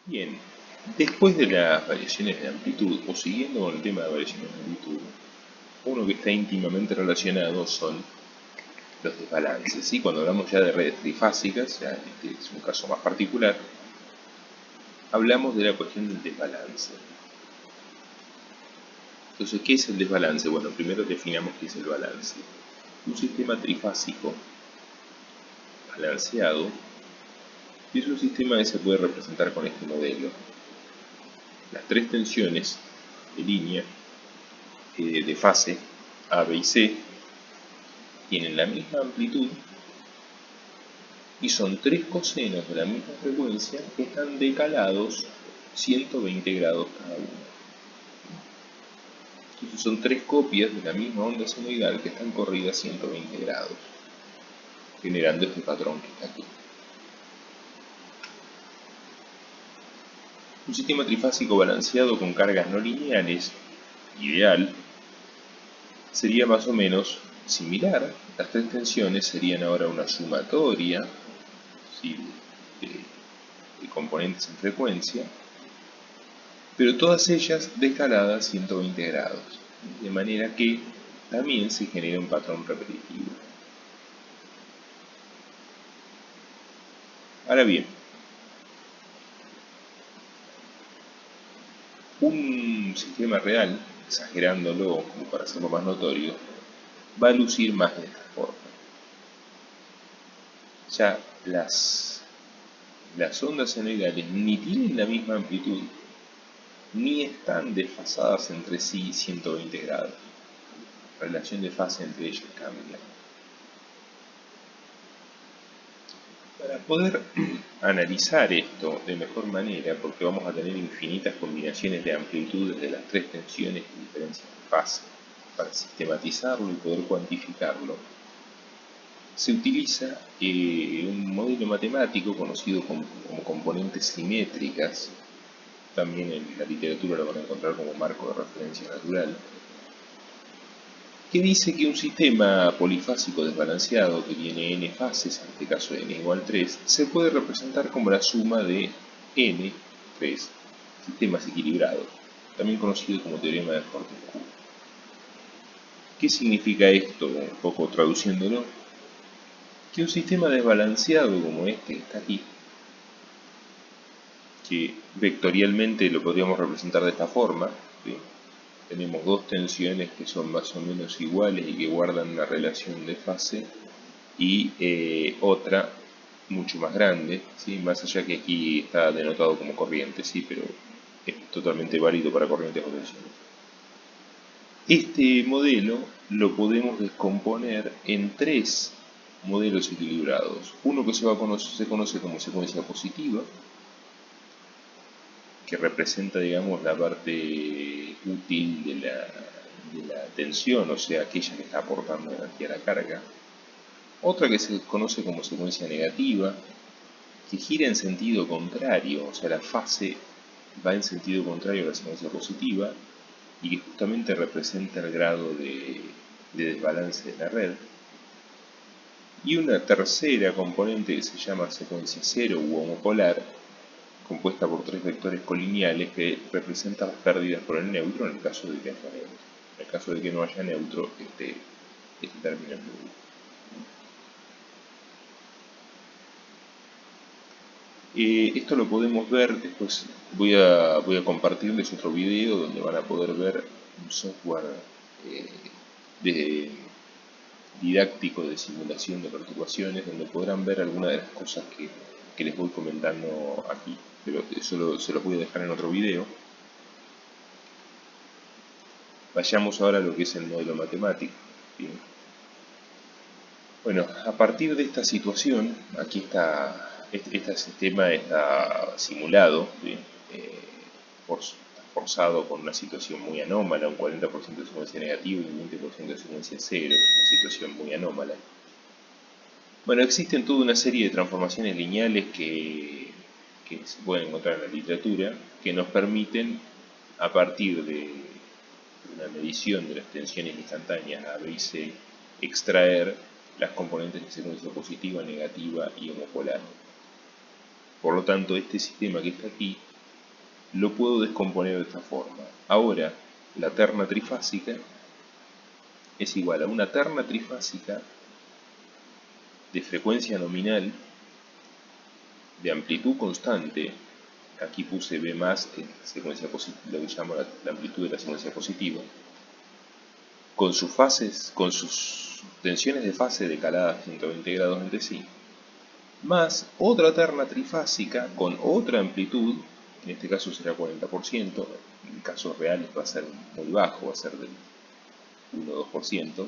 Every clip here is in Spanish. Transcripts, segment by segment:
Bien, después de las variaciones de amplitud, o siguiendo con el tema de variaciones de amplitud, uno que está íntimamente relacionado son los desbalances. ¿Sí? Cuando hablamos ya de redes trifásicas, ya este es un caso más particular, hablamos de la cuestión del desbalance. Entonces, ¿qué es el desbalance? Bueno, primero definamos qué es el balance. Un sistema trifásico balanceado es un sistema que se puede representar con este modelo. Las tres tensiones de línea de fase A, B y C tienen la misma amplitud y son tres cosenos de la misma frecuencia que están decalados 120 grados cada uno. Entonces son tres copias de la misma onda senoidal que están corridas 120 grados, generando este patrón que está aquí. Un sistema trifásico balanceado con cargas no lineales, ideal, sería más o menos similar. Las tres tensiones serían ahora una sumatoria, ¿sí?, de componentes en frecuencia, pero todas ellas descaladas 120 grados, de manera que también se genera un patrón repetitivo. Ahora bien, un sistema real, exagerándolo como para hacerlo más notorio, va a lucir más de esta forma. Ya las ondas senoidales ni tienen la misma amplitud, ni están desfasadas entre sí 120 grados. La relación de fase entre ellas cambia. Para poder analizar esto de mejor manera, porque vamos a tener infinitas combinaciones de amplitudes de las tres tensiones y diferencias de fase, para sistematizarlo y poder cuantificarlo, se utiliza un modelo matemático conocido como componentes simétricas. También en la literatura lo van a encontrar como marco de referencia natural, que dice que un sistema polifásico desbalanceado que tiene n fases, en este caso n igual 3, se puede representar como la suma de n, 3, sistemas equilibrados, también conocido como teorema de Fortescue. ¿Qué significa esto? Un poco traduciéndolo, que un sistema desbalanceado como este que está aquí, que vectorialmente lo podríamos representar de esta forma, ¿sí? Tenemos dos tensiones que son más o menos iguales y que guardan una relación de fase, y otra mucho más grande, ¿sí? Más allá que aquí está denotado como corriente, ¿sí? Pero es totalmente válido para corrientes o tensiones. Este modelo lo podemos descomponer en tres modelos equilibrados. Uno que se conoce como secuencia positiva, que representa, digamos, la parte útil de la tensión, o sea, aquella que está aportando energía a la carga. Otra que se conoce como secuencia negativa, que gira en sentido contrario, o sea, la fase va en sentido contrario a la secuencia positiva, y que justamente representa el grado de desbalance de la red. Y una tercera componente que se llama secuencia cero u homopolar, compuesta por tres vectores colineales que representan las pérdidas por el neutro en el caso de que haya neutro. En el caso de que no haya neutro, este término es nulo. Esto lo podemos ver, después voy a compartirles otro video donde van a poder ver un software didáctico de simulación de perturbaciones, donde podrán ver algunas de las cosas que les voy comentando aquí, pero eso se los voy a dejar en otro video. Vayamos ahora a lo que es el modelo matemático. Bien. Bueno, a partir de esta situación, aquí está, este sistema está simulado, ¿sí? Forzado con una situación muy anómala, un 40% de secuencia negativa y un 20% de secuencia cero, una situación muy anómala. Bueno, existen toda una serie de transformaciones lineales que se pueden encontrar en la literatura, que nos permiten, a partir de una medición de las tensiones instantáneas A, B y C, extraer las componentes de secuencia positiva, negativa y homopolar. Por lo tanto, este sistema que está aquí lo puedo descomponer de esta forma. Ahora, la terna trifásica es igual a una terna trifásica de frecuencia nominal de amplitud constante. Aquí puse B más, que es la secuencia positiva, lo que llamo la amplitud de la secuencia positiva, con sus fases, con sus tensiones de fase decaladas 120 grados entre sí, más otra terna trifásica con otra amplitud, en este caso será 40%, en casos reales va a ser muy bajo, va a ser del 1-2%,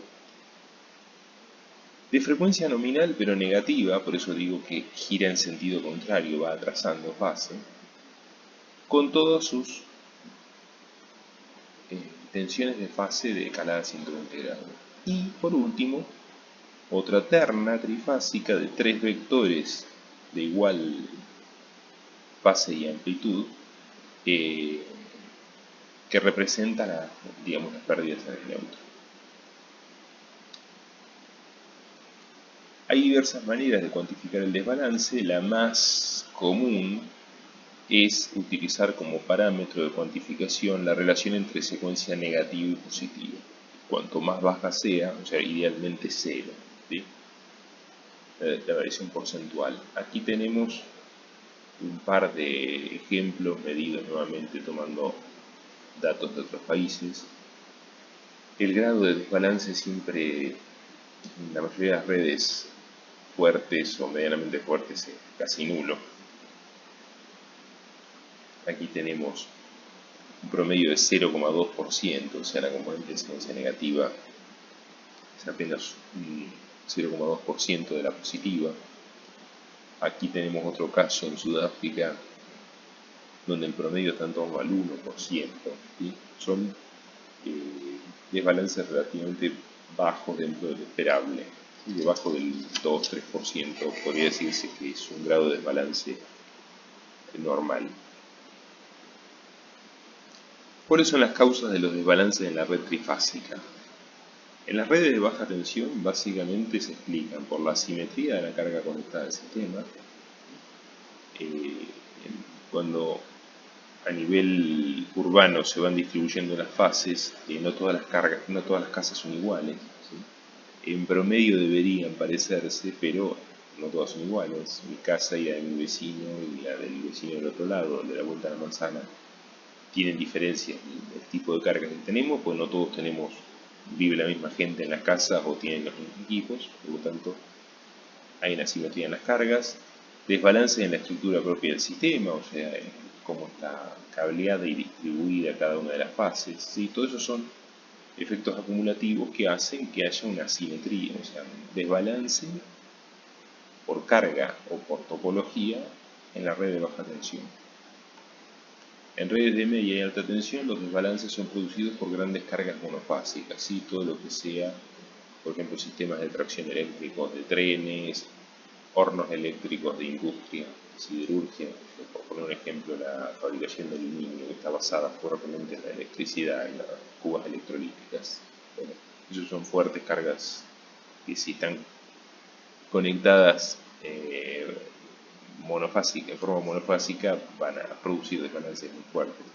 de frecuencia nominal pero negativa, por eso digo que gira en sentido contrario, va atrasando fase, con todas sus tensiones de fase de escalada 120 grados. Y por último, otra terna trifásica de 3 vectores de igual fase y amplitud que representa las pérdidas en el neutro. Hay diversas maneras de cuantificar el desbalance. La más común es utilizar como parámetro de cuantificación la relación entre secuencia negativa y positiva. Cuanto más baja sea, o sea, idealmente cero, ¿sí? La variación porcentual. Aquí tenemos un par de ejemplos medidos nuevamente tomando datos de otros países. El grado de desbalance siempre, en la mayoría de las redes fuertes o medianamente fuertes, es casi nulo. Aquí tenemos un promedio de 0,2%, o sea, la componente de secuencia negativa es apenas un 0,2% de la positiva. Aquí tenemos otro caso en Sudáfrica, donde el promedio está en torno al 1%. ¿Sí? Son desbalances relativamente bajos dentro de lo esperable. ¿Sí? Debajo del 2-3% podría decirse que es un grado de desbalance normal. ¿Cuáles son las causas de los desbalances en la red trifásica? En las redes de baja tensión básicamente se explican por la asimetría de la carga conectada al sistema, cuando a nivel urbano se van distribuyendo las fases, no todas las casas son iguales, ¿sí? En promedio deberían parecerse, pero no todas son iguales. Mi casa y la de mi vecino y la del vecino del otro lado, de la vuelta a la manzana, tienen diferencias en el tipo de carga que tenemos, pues no todos vive la misma gente en las casas o tienen los mismos equipos, por lo tanto hay una asimetría en las cargas, desbalance en la estructura propia del sistema, o sea, cómo está cableada y distribuida cada una de las fases, ¿sí? Todo eso son efectos acumulativos que hacen que haya una asimetría, o sea, un desbalance por carga o por topología en la red de baja tensión. En redes de media y alta tensión, los desbalances son producidos por grandes cargas monofásicas, ¿sí? Todo lo que sea, por ejemplo, sistemas de tracción eléctricos de trenes, hornos eléctricos de industria, de siderurgia, por poner un ejemplo, la fabricación de aluminio, que está basada fuertemente en la electricidad, en las cubas electrolíticas. Bueno, esas son fuertes cargas que si están conectadas en forma monofásica van a producir desbalances muy fuertes.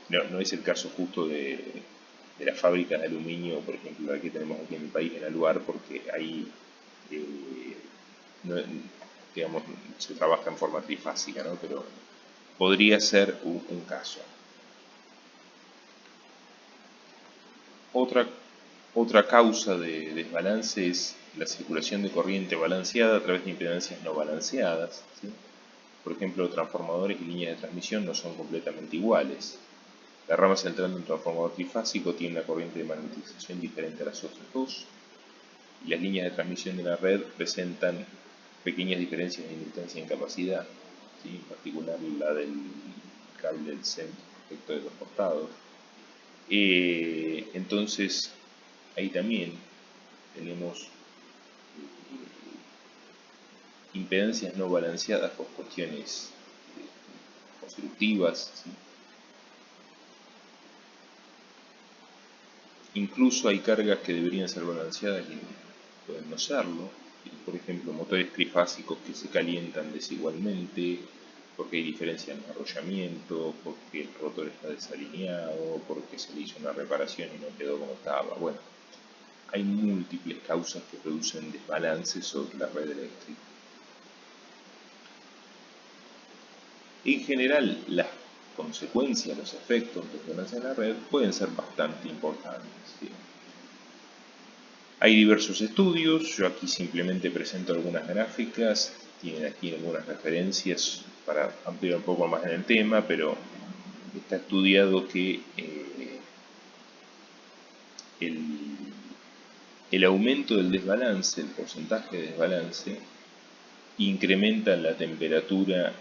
No es el caso justo de las fábricas de aluminio, por ejemplo, la que tenemos aquí en el país, en Aluar, porque ahí se trabaja en forma trifásica, ¿no? Pero podría ser un caso. Otra causa de desbalance es la circulación de corriente balanceada a través de impedancias no balanceadas, ¿sí? Por ejemplo, transformadores y líneas de transmisión no son completamente iguales. La rama central de un transformador trifásico tiene una corriente de magnetización diferente a las otras dos, y las líneas de transmisión de la red presentan pequeñas diferencias de inductancia y en capacidad, ¿sí? En particular la del cable del centro respecto de los costados. Entonces, ahí también tenemos impedancias no balanceadas por cuestiones constructivas, ¿sí? Incluso hay cargas que deberían ser balanceadas y pueden no serlo. Por ejemplo, motores trifásicos que se calientan desigualmente, porque hay diferencia en el arrollamiento, porque el rotor está desalineado, porque se le hizo una reparación y no quedó como estaba. Bueno, hay múltiples causas que producen desbalances sobre la red eléctrica. En general, las consecuencias, los efectos de desbalance en la red pueden ser bastante importantes, ¿sí? Hay diversos estudios, yo aquí simplemente presento algunas gráficas, tienen aquí algunas referencias para ampliar un poco más en el tema, pero está estudiado que el aumento del desbalance, el porcentaje de desbalance, incrementa la temperatura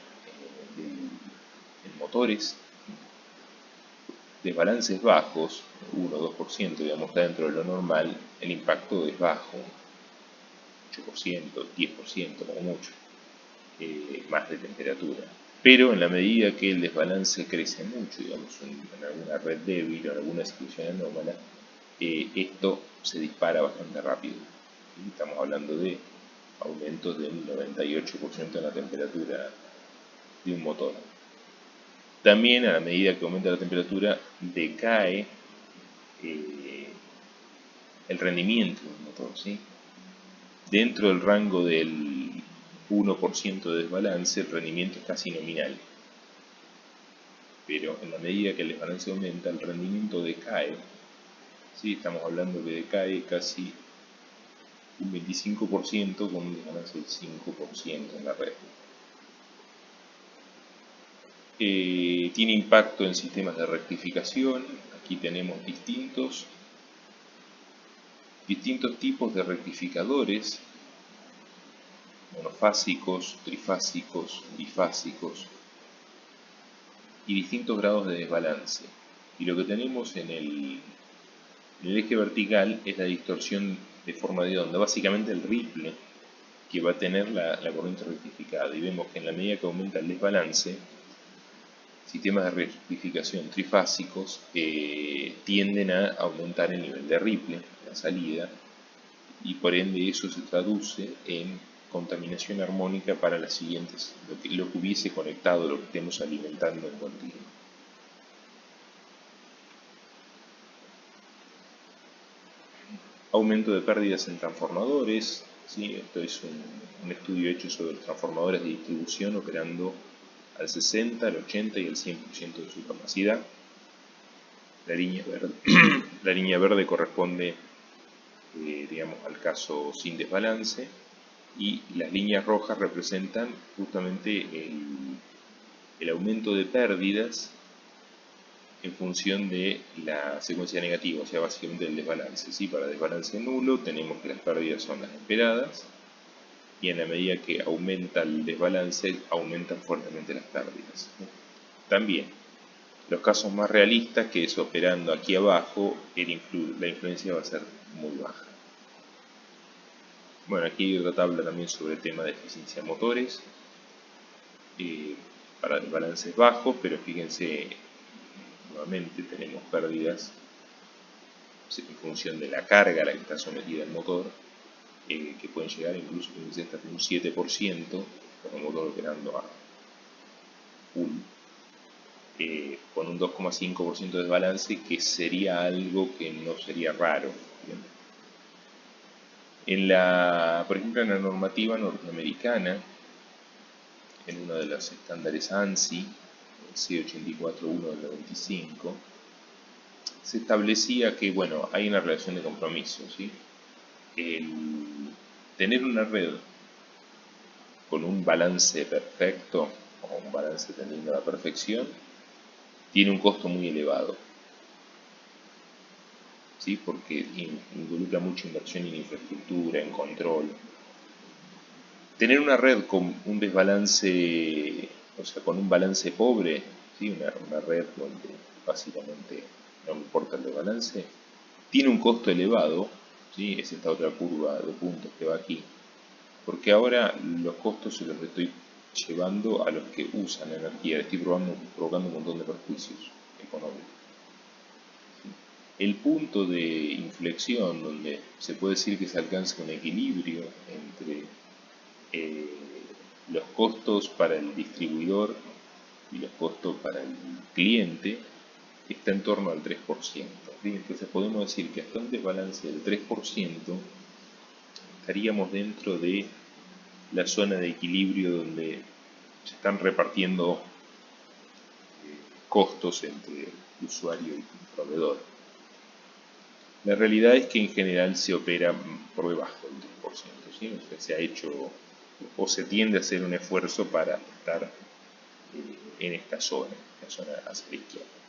en motores. Desbalances bajos, 1 o 2%, digamos, está dentro de lo normal, el impacto es bajo, 8%, 10% como mucho, más de temperatura. Pero en la medida que el desbalance crece mucho, digamos, en alguna red débil o en alguna situación anómala, esto se dispara bastante rápido. Estamos hablando de aumentos del 98% en la temperatura de un motor. También a la medida que aumenta la temperatura decae el rendimiento del motor, ¿sí? Dentro del rango del 1% de desbalance, el rendimiento es casi nominal. Pero en la medida que el desbalance aumenta, el rendimiento decae. ¿Sí? Estamos hablando que decae casi un 25% con un desbalance del 5% en la red. Tiene impacto en sistemas de rectificación. Aquí tenemos distintos tipos de rectificadores, monofásicos, trifásicos, bifásicos, y distintos grados de desbalance. Y lo que tenemos en el eje vertical es la distorsión de forma de onda, básicamente el ripple que va a tener la corriente rectificada. Y vemos que en la medida que aumenta el desbalance, sistemas de rectificación trifásicos tienden a aumentar el nivel de ripple, la salida, y por ende eso se traduce en contaminación armónica para las siguientes, lo que hubiese conectado, lo que estemos alimentando en continuo. Aumento de pérdidas en transformadores, ¿sí? Esto es un estudio hecho sobre transformadores de distribución operando al 60, al 80 y al 100% de su capacidad. La línea verde corresponde, digamos, al caso sin desbalance, y las líneas rojas representan justamente el aumento de pérdidas en función de la secuencia negativa, o sea, básicamente el desbalance. ¿Sí? Para desbalance nulo tenemos que las pérdidas son las esperadas, y en la medida que aumenta el desbalance, aumentan fuertemente las pérdidas. También, los casos más realistas, que es operando aquí abajo, la influencia va a ser muy baja. Bueno, aquí hay otra tabla también sobre el tema de eficiencia de motores, para desbalances bajos, pero fíjense, nuevamente tenemos pérdidas en función de la carga a la que está sometida el motor, que pueden llegar incluso hasta un 7% con un motor operando a full, con un 2,5% de desbalance, que sería algo que no sería raro. Por ejemplo, en la normativa norteamericana, en uno de los estándares ANSI, el C841 del 95, se establecía que, bueno, hay una relación de compromiso, ¿sí? El tener una red con un balance perfecto, o un balance tendiendo a la perfección, tiene un costo muy elevado, ¿sí? Porque involucra mucha inversión en infraestructura, en control. Tener una red con un desbalance, o sea, con un balance pobre, ¿sí? Una red donde básicamente no importa el desbalance, tiene un costo elevado, ¿sí? Es esta otra curva de puntos que va aquí, porque ahora los costos se los estoy llevando a los que usan la energía, le estoy provocando un montón de perjuicios económicos. El punto de inflexión donde se puede decir que se alcanza un equilibrio entre Los costos para el distribuidor y los costos para el cliente está en torno al 3%. ¿Sí? Entonces podemos decir que hasta un desbalance del 3% estaríamos dentro de la zona de equilibrio donde se están repartiendo costos entre usuario y proveedor. La realidad es que en general se opera por debajo del 3%, ¿sí? O sea, se ha hecho o se tiende a hacer un esfuerzo para estar en esta zona hacia la izquierda.